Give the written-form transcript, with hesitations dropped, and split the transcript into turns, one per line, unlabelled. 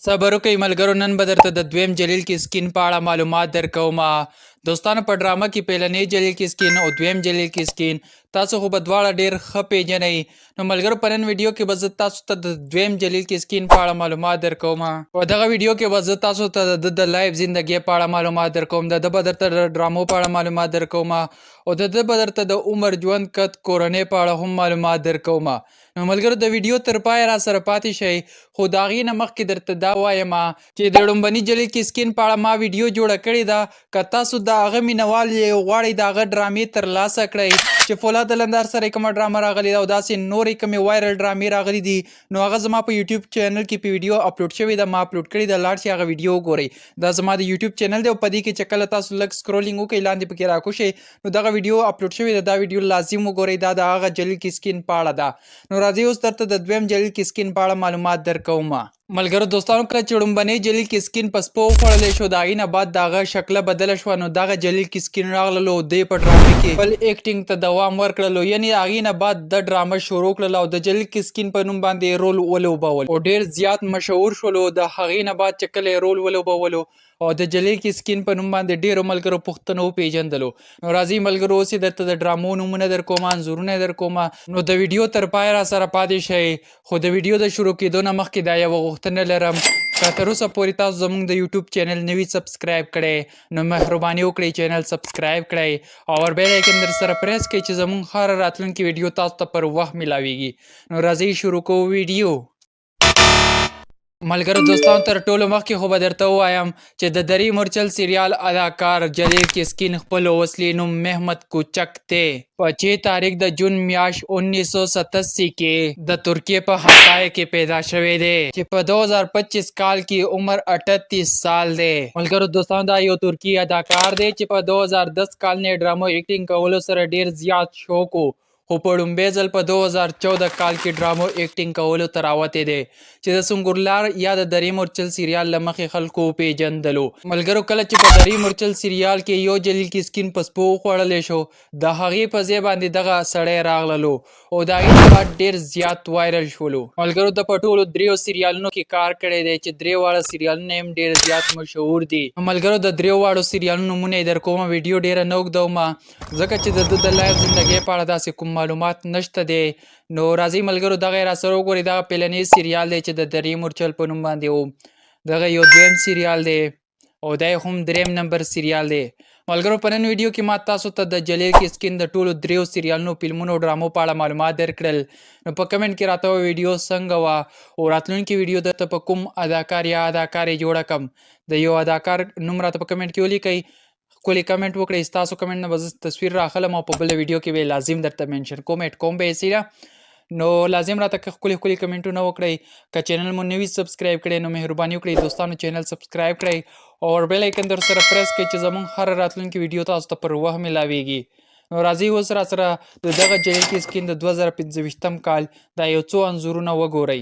صبر وکړئ ملګرو، نن به درته د دویم جلیل کې سکین په اړه معلومات درکومه. دوستانو، په ډرامه کې پیلنی جلیل کې سکین او دویم جلیل کې سکین تاسو خو به دواړه ډېر ښه پیژنئ. نو ملګرو، په نن ویډیو کې به زه تاسو ته د دویم جلیل کې سکین په اړه معلومات درکومه. په دغه ویډیو کې به زه تاسو ته د ده د لایف زندګۍ په اړه معلومات درکوم، د ده به درته د ډرامو په اړه معلومات درکومه او د ده به درته د عمر، ژوند، قد، کورنۍ په اړه هم معلومات درکومه. نو ملګرو، د ویډیو تر پایه را سره پاتې شئ. خو د هغې نه مخکې درته دا وایم چې د لومبني جلیل کې سکین په اړه ما ویډیو جوړه کړې ده. که تاسو د هغه مینوال یې او غواړئ د هغه ډرامې ترلاسه کړئ چې فولاد لندار سره یې کومه ډرامه راغلې ده او داسې نورې کومې وایرل ډرامې راغلي دي، نو هغه زما په یوټیوب چینل کې په ویډیو اپلوډ شوې ده، ما اپلوډ کړې ده. لاړ شئ هغه ویډیو وګورئ. دا زما د یوټیوب چینل دی او په دې کې چې کله تاسو لږ سکرولینګ وکړئ لاندې پکې راکوشئ نو دغه ویډیو اپلوډ شوې ده. دا ویډیو لازم وګورئ، دا د هغه جلیل کې سکین په اړه ده. نو راځئ اوس درته د دویم جلیل کې سکین په اړه معلومات درکومه. ملګرو دوستانو، کله چې لومبنی جلیل کې سکین په سپو وخوړلی شو، د هغې نه بعد د هغه شکله بدله شوه، نو دغه جلیل کې سکین راغللو او دوی په ډرامې کې خپل ایکټینګ ته دوام ورکړلو. یعنې هغې نه بعد د ډرامه شروع کړله او د جلیل کې سکین په نوم باندې یې رول ولوبول او ډېر زیات مشهور شولو. د هغې نه بعد چې کله یې رول ولوبولو او د جلیل کې سکین په نوم باندې ډېرو ملګرو پوښتنه وپېژندلو. نو راځئ ملګرو، اوس یې درته د ډرامو نومونه درکومه، انځورونه یې درکومه. نو د ویډیو تر پایه را سره پاتې شئ. خو د ویډیو د شروع کېدو نه مخکې دا یوه غوښتنه لرم، که تر اوسه پورې تاسو زموږ د یوټیوب چینل نه وي سبسکرایب کړی نو مهرباني وکړئ چینل سبسکرایب کړئ او بیل آیکن در سره پریس کړئ چې زموږ هر راتلونکې ویډیو تاسو ته پر وخت میلاویږي. نو راځئ شروع کوو ویډیو. ملګرو دوستانو، تر ټولو مخکې خو به درته ووایم چې د دری مرچل سریال اداکار جلیل کې سکین خپل اصلي نوم مهمت کوچک دی. په 6 تاریخ د جون میاشت 1987 کې د ترکیې په حاتای کې پیدا شوی دی چې په 2025 کال کې عمر 38 سال دی. ملګرو دوستانو، دا یو ترکی اداکار دی چې په 2010 کال نه ډرامو ایکټینګ کولو سره ډیر زیات شوق و، خو په لومبی ځل په 2014 کال کې ډرامو ایکټینګ کولو ته راوتی دی چې د سنګورلار یا د دری مرچل سریال له مخې خلکو وپېژندلو. ملګرو، کله چې په دری مرچل سریال کې یو جلیل کې سکین په سپو وخوړلی شو، د هغې په ځای باندې دغه سړی راغللو او د هغې نه بعد ډېر زیات وایرل شولو. ملګرو، د په ټولو دریو سریالونو کې کار کړی دی چې درې واړه سریالونه هم ډېر زیات مشهور دي. ملګرو، د دریو واړو سریالونو نومونه یې درکومه، ویډیو ډېره نه اوږدومه ځکه چې د ده د لایف زندګۍ په اړه داسې کوم معلومات نشته دی. نو راځئ ملګرو، دغه یې راسره وګورئ. دغه پیلنی سریال دی چې د دری مرچل په نوم باندې و، دغه یو دویم سریال دی او دا هم دریم نمبر سریال دی. ملګرو، په نن ویډیو کې ما تاسو ته د جلیل کې سکین د ټولو دریو سریالونو، فلمونو او ډرامو په اړه معلومات درکړل. نو په کمنټ کې راته ویډیو څنګه وه او راتلونکې ویډیو درته په کوم اداکار یا اداکارې جوړه کړم. د یو اداکار نوم راته په کمنټ کې ولیکئ، ښکلې کمنټ وکړئ. ستاسو کمنټ نه به زه تصویر راخلم او په بله ویډیو کې به یې لازم درته منشن کوم، ایډ کوم به یې سیده. نو لازم راته ښکلي ښکلي کمنټونه وکړئ. که چینل مو نه وي سبسکرایب کړی نو مهرباني وکړئ دوستانو چینل سبسکرایب کړئ او بیل آیکن در سره پریس کړئ چې زموږ هر راتلونکې ویډیو تاسو ته پر وخت میلاویږي. نو راځئ اوس را سره د دغه جلیل کې سکین د 2025 کال دا یو څو انځورونه وګورئ.